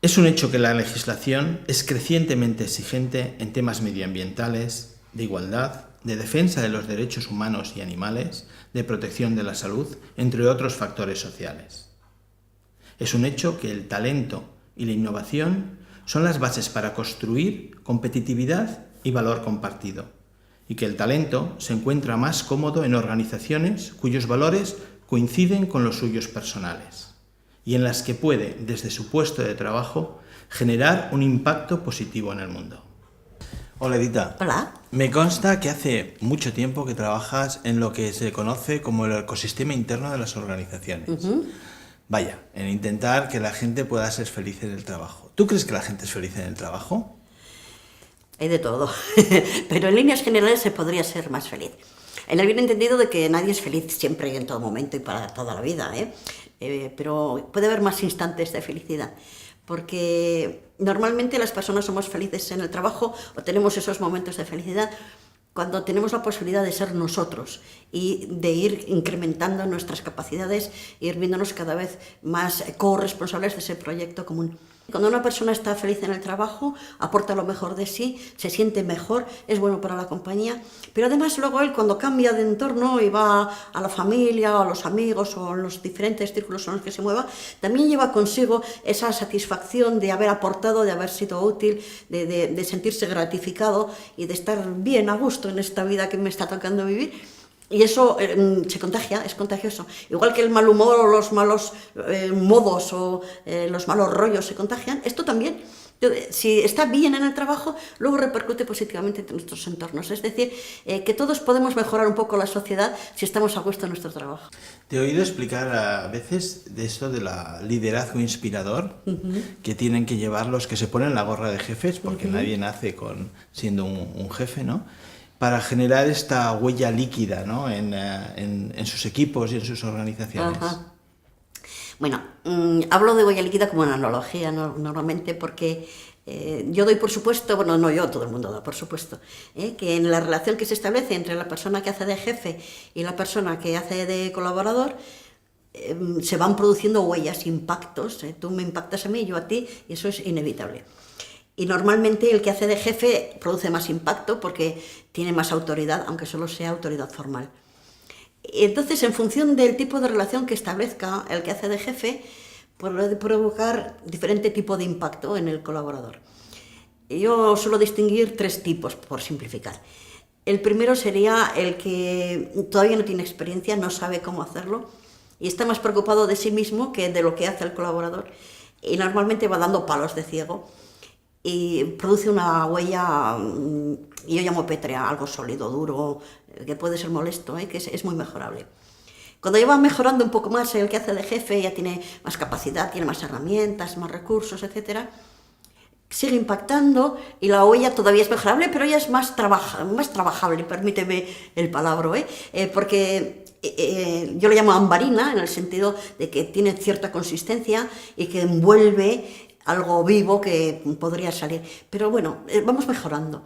Es un hecho que la legislación es crecientemente exigente en temas medioambientales, de igualdad, de defensa de los derechos humanos y animales, de protección de la salud, entre otros factores sociales. Es un hecho que el talento y la innovación son las bases para construir competitividad y valor compartido, y que el talento se encuentra más cómodo en organizaciones cuyos valores coinciden con los suyos personales y en las que puede, desde su puesto de trabajo, generar un impacto positivo en el mundo. Hola, Edita. Hola. Me consta que hace mucho tiempo que trabajas en lo que se conoce como el ecosistema interno de las organizaciones. Vaya, en intentar que la gente pueda ser feliz en el trabajo. ¿Tú crees que la gente es feliz en el trabajo? Hay de todo, pero en líneas generales se podría ser más feliz. En el bien entendido de que nadie es feliz siempre y en todo momento y para toda la vida, pero puede haber más instantes de felicidad, porque normalmente las personas somos felices en el trabajo o tenemos esos momentos de felicidad cuando tenemos la posibilidad de ser nosotros y de ir incrementando nuestras capacidades e ir viéndonos cada vez más corresponsables de ese proyecto común. Cuando una persona está feliz en el trabajo, aporta lo mejor de sí, se siente mejor, es bueno para la compañía, pero además luego él cuando cambia de entorno y va a la familia, o a los amigos o a los diferentes círculos en los que se mueva, también lleva consigo esa satisfacción de haber aportado, de haber sido útil, de sentirse gratificado y de estar bien a gusto en esta vida que me está tocando vivir. Y eso se contagia, es contagioso. Igual que el mal humor o los malos modos o los malos rollos se contagian, esto también. Si está bien en el trabajo, luego repercute positivamente en nuestros entornos. Es decir, que todos podemos mejorar un poco la sociedad si estamos a gusto en nuestro trabajo. Te he oído explicar a veces de esto de la liderazgo inspirador que tienen que llevar los que se ponen la gorra de jefes, porque nadie nace siendo un jefe, ¿no? Para generar esta huella líquida, ¿no? en sus equipos y en sus organizaciones. Ajá. Bueno, hablo de huella líquida como una analogía normalmente porque yo doy por supuesto, bueno, no yo, todo el mundo da por supuesto, que en la relación que se establece entre la persona que hace de jefe y la persona que hace de colaborador, se van produciendo huellas, impactos, tú me impactas a mí, yo a ti, y eso es inevitable. Y normalmente el que hace de jefe produce más impacto porque tiene más autoridad, aunque solo sea autoridad formal. Entonces, en función del tipo de relación que establezca el que hace de jefe, puede provocar diferente tipo de impacto en el colaborador. Yo suelo distinguir tres tipos, por simplificar. El primero sería el que todavía no tiene experiencia, no sabe cómo hacerlo y está más preocupado de sí mismo que de lo que hace el colaborador y normalmente va dando palos de ciego y produce una huella, yo llamo pétrea, algo sólido, duro, que puede ser molesto, que es muy mejorable. Cuando ya va mejorando un poco más el que hace de jefe, ya tiene más capacidad, tiene más herramientas, más recursos, etc., sigue impactando y la huella todavía es mejorable, pero ya es más trabajable, permíteme el palabra, porque yo le llamo ambarina en el sentido de que tiene cierta consistencia y que envuelve algo vivo que podría salir. Pero bueno, vamos mejorando,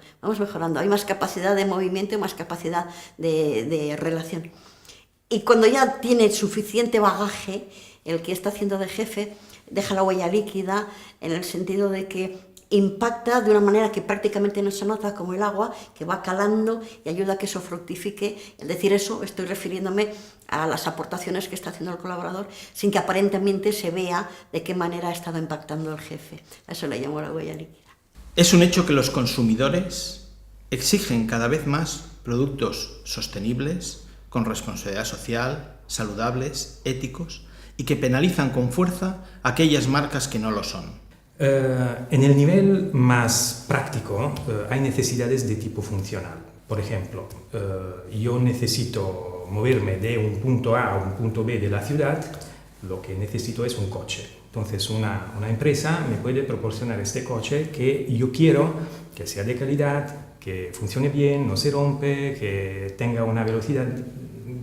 hay más capacidad de movimiento y más capacidad de relación. Y cuando ya tiene suficiente bagaje, el que está haciendo de jefe deja la huella líquida en el sentido de que impacta de una manera que prácticamente no se nota, como el agua, que va calando y ayuda a que eso fructifique. Al decir eso, estoy refiriéndome a las aportaciones que está haciendo el colaborador, sin que aparentemente se vea de qué manera ha estado impactando el jefe. A eso le llamo la huella líquida. Es un hecho que los consumidores exigen cada vez más productos sostenibles, con responsabilidad social, saludables, éticos, y que penalizan con fuerza aquellas marcas que no lo son. En el nivel más práctico hay necesidades de tipo funcional. Por ejemplo, yo necesito moverme de un punto A a un punto B de la ciudad, lo que necesito es un coche. Entonces una empresa me puede proporcionar este coche que yo quiero que sea de calidad, que funcione bien, no se rompe, que tenga una velocidad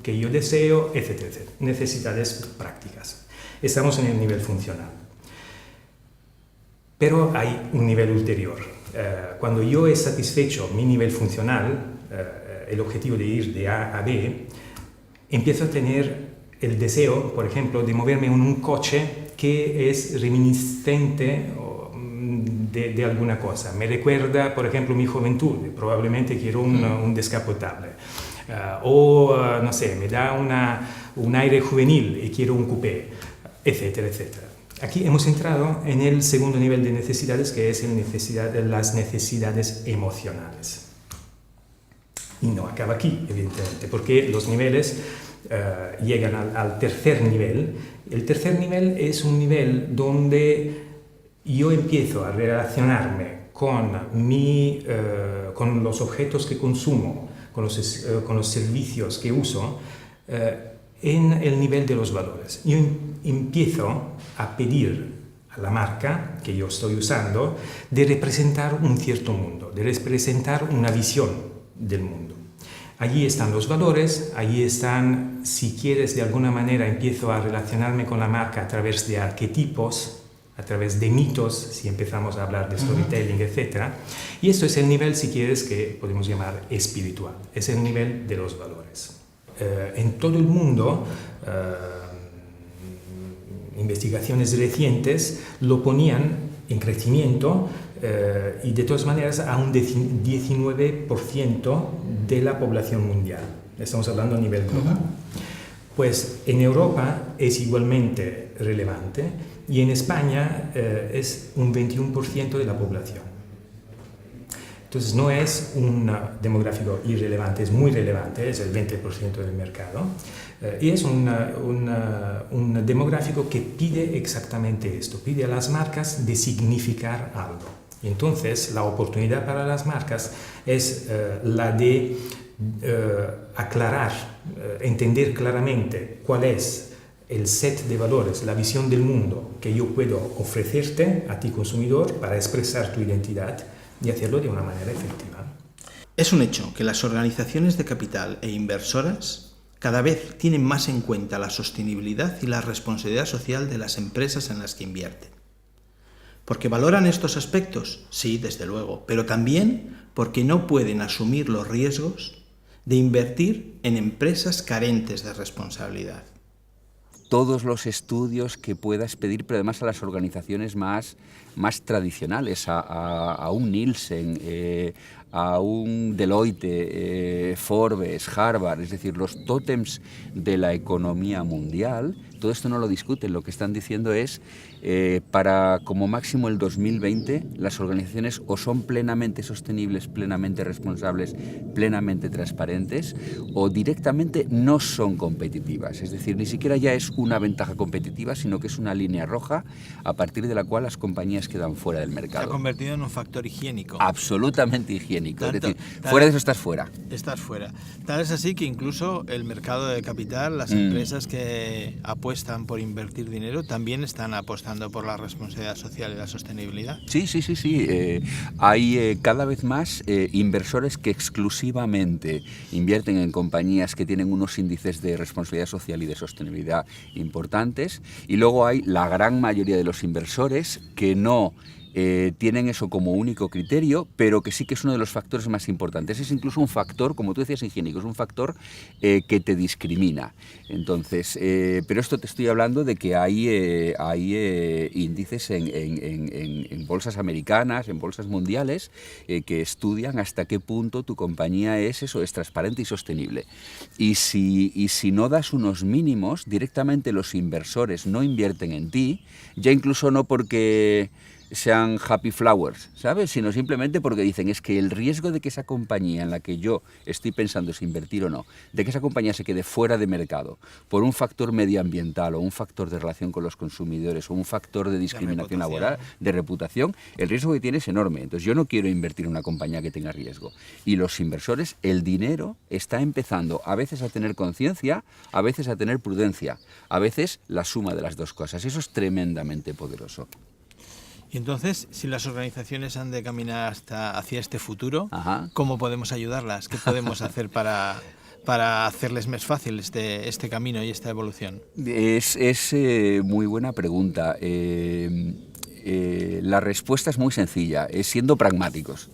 que yo deseo, etc., etc. Necesidades prácticas. Estamos en el nivel funcional. Pero hay un nivel ulterior. Cuando yo he satisfecho mi nivel funcional, el objetivo de ir de A a B, empiezo a tener el deseo, por ejemplo, de moverme en un coche que es reminiscente de alguna cosa. Me recuerda, por ejemplo, mi juventud. Probablemente quiero un descapotable. No sé, me da un aire juvenil y quiero un coupé, etcétera, etcétera. Aquí hemos entrado en el segundo nivel de necesidades, que es las necesidades emocionales. Y no acaba aquí, evidentemente, porque los niveles llegan al tercer nivel. El tercer nivel es un nivel donde yo empiezo a relacionarme con los objetos que consumo, con los servicios que uso, en el nivel de los valores. Yo empiezo a pedir a la marca que yo estoy usando de representar un cierto mundo, de representar una visión del mundo. Allí están los valores, allí están, si quieres, de alguna manera empiezo a relacionarme con la marca a través de arquetipos, a través de mitos, si empezamos a hablar de storytelling, etc. Y esto es el nivel, si quieres, que podemos llamar espiritual, es el nivel de los valores. En todo el mundo, investigaciones recientes lo ponían en crecimiento y de todas maneras a un 19% de la población mundial. Estamos hablando a nivel global. Pues en Europa es igualmente relevante y en España es un 21% de la población. Entonces no es un demográfico irrelevante, es muy relevante, es el 20% del mercado. Y es un demográfico que pide exactamente esto, pide a las marcas de significar algo. Y entonces la oportunidad para las marcas es la de aclarar, entender claramente cuál es el set de valores, la visión del mundo que yo puedo ofrecerte a ti consumidor para expresar tu identidad y hacerlo de una manera efectiva. Es un hecho que las organizaciones de capital e inversoras cada vez tienen más en cuenta la sostenibilidad y la responsabilidad social de las empresas en las que invierten. ¿Porque valoran estos aspectos? Sí, desde luego, pero también porque no pueden asumir los riesgos de invertir en empresas carentes de responsabilidad. Todos los estudios que puedas pedir, pero además a las organizaciones más tradicionales, a un Nielsen, a un Deloitte, Forbes, Harvard, es decir, los tótems de la economía mundial. Todo esto no lo discuten, lo que están diciendo es para como máximo el 2020 las organizaciones o son plenamente sostenibles, plenamente responsables, plenamente transparentes o directamente no son competitivas. Es decir, ni siquiera ya es una ventaja competitiva, sino que es una línea roja a partir de la cual las compañías quedan fuera del mercado. Se ha convertido en un factor higiénico. Absolutamente higiénico. Tanto, es decir, fuera de eso estás fuera. Estás fuera. Tal es así que incluso el mercado de capital, las empresas que apuestan por invertir dinero, también están apostando por la responsabilidad social y la sostenibilidad. Sí. Hay cada vez más inversores que exclusivamente invierten en compañías que tienen unos índices de responsabilidad social y de sostenibilidad importantes, y luego hay la gran mayoría de los inversores que no tienen eso como único criterio, pero que sí que es uno de los factores más importantes. Es incluso un factor, como tú decías, higiénico, es un factor que te discrimina. Entonces, pero esto te estoy hablando de que hay índices en bolsas americanas, en bolsas mundiales, que estudian hasta qué punto tu compañía es transparente y sostenible. Y si no das unos mínimos, directamente los inversores no invierten en ti, ya incluso no porque sean happy flowers, ¿sabes? Sino simplemente porque dicen, es que el riesgo de que esa compañía en la que yo estoy pensando si invertir o no, de que esa compañía se quede fuera de mercado por un factor medioambiental o un factor de relación con los consumidores o un factor de discriminación laboral, de reputación, el riesgo que tiene es enorme. Entonces yo no quiero invertir en una compañía que tenga riesgo. Y los inversores, el dinero está empezando a veces a tener conciencia, a veces a tener prudencia, a veces la suma de las dos cosas. Eso es tremendamente poderoso. Y entonces, si las organizaciones han de caminar hacia este futuro, Ajá. ¿cómo podemos ayudarlas? ¿Qué podemos hacer para hacerles más fácil este camino y esta evolución? Es muy buena pregunta. La respuesta es muy sencilla, es siendo pragmáticos,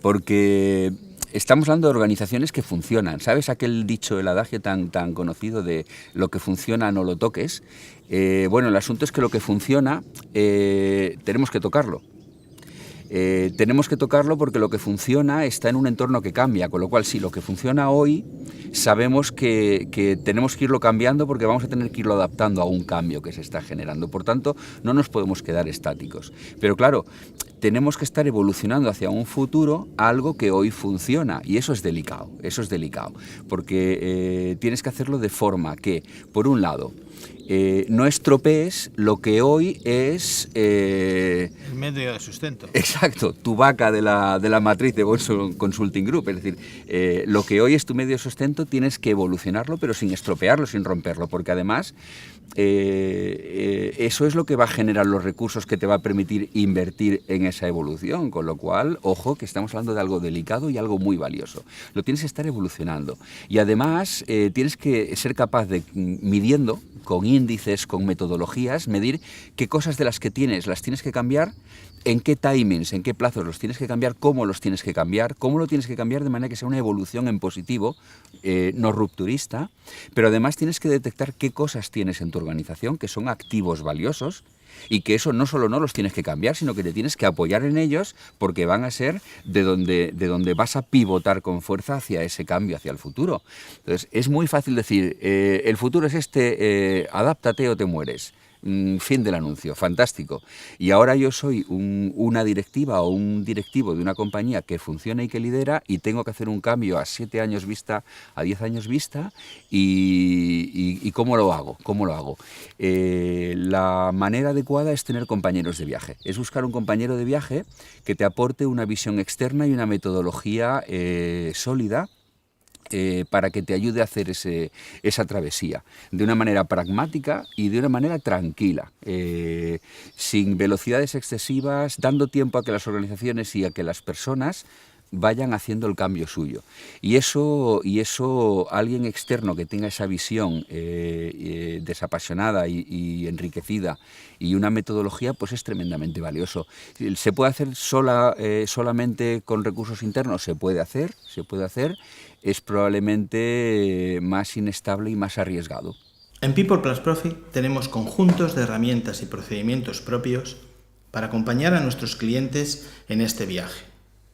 porque estamos hablando de organizaciones que funcionan. ¿Sabes aquel dicho, el adagio tan conocido de lo que funciona no lo toques? Bueno, el asunto es que lo que funciona tenemos que tocarlo. Tenemos que tocarlo porque lo que funciona está en un entorno que cambia, con lo cual si lo que funciona hoy sabemos que tenemos que irlo cambiando porque vamos a tener que irlo adaptando a un cambio que se está generando. Por tanto, no nos podemos quedar estáticos. Pero claro, tenemos que estar evolucionando hacia un futuro algo que hoy funciona y eso es delicado, porque tienes que hacerlo de forma que, por un lado, no estropees lo que hoy es... el medio de sustento. Exacto, tu vaca de la matriz de Boston Consulting Group. Es decir, lo que hoy es tu medio de sustento tienes que evolucionarlo, pero sin estropearlo, sin romperlo, porque además eso es lo que va a generar los recursos que te va a permitir invertir en esa evolución. Con lo cual, ojo, que estamos hablando de algo delicado y algo muy valioso. Lo tienes que estar evolucionando. Y además tienes que ser capaz de, midiendo con índices, con metodologías, medir qué cosas de las que tienes las tienes que cambiar, en qué timings, en qué plazos los tienes que cambiar, cómo los tienes que cambiar, cómo lo tienes que cambiar de manera que sea una evolución en positivo, no rupturista, pero además tienes que detectar qué cosas tienes en tu organización que son activos valiosos y que eso no solo no los tienes que cambiar, sino que te tienes que apoyar en ellos porque van a ser de donde vas a pivotar con fuerza hacia ese cambio, hacia el futuro. Entonces, es muy fácil decir, el futuro es este, adáptate o te mueres. Fin del anuncio, fantástico. Y ahora yo soy una directiva o un directivo de una compañía que funciona y que lidera y tengo que hacer un cambio a 7 años vista, a 10 años vista y ¿cómo lo hago? La manera adecuada es tener compañeros de viaje, es buscar un compañero de viaje que te aporte una visión externa y una metodología sólida para que te ayude a hacer esa travesía de una manera pragmática y de una manera tranquila, sin velocidades excesivas, dando tiempo a que las organizaciones y a que las personas vayan haciendo el cambio suyo. Y eso alguien externo que tenga esa visión desapasionada y enriquecida y una metodología, pues es tremendamente valioso. ¿Se puede hacer solamente con recursos internos? Se puede hacer, es probablemente más inestable y más arriesgado. En People Plus Profit tenemos conjuntos de herramientas y procedimientos propios para acompañar a nuestros clientes en este viaje,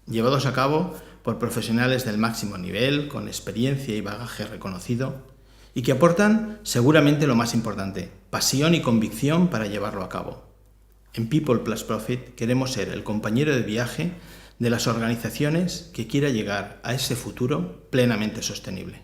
llevados a cabo por profesionales del máximo nivel, con experiencia y bagaje reconocido, y que aportan seguramente lo más importante, pasión y convicción para llevarlo a cabo. En People Plus Profit queremos ser el compañero de viaje de las organizaciones que quiera llegar a ese futuro plenamente sostenible.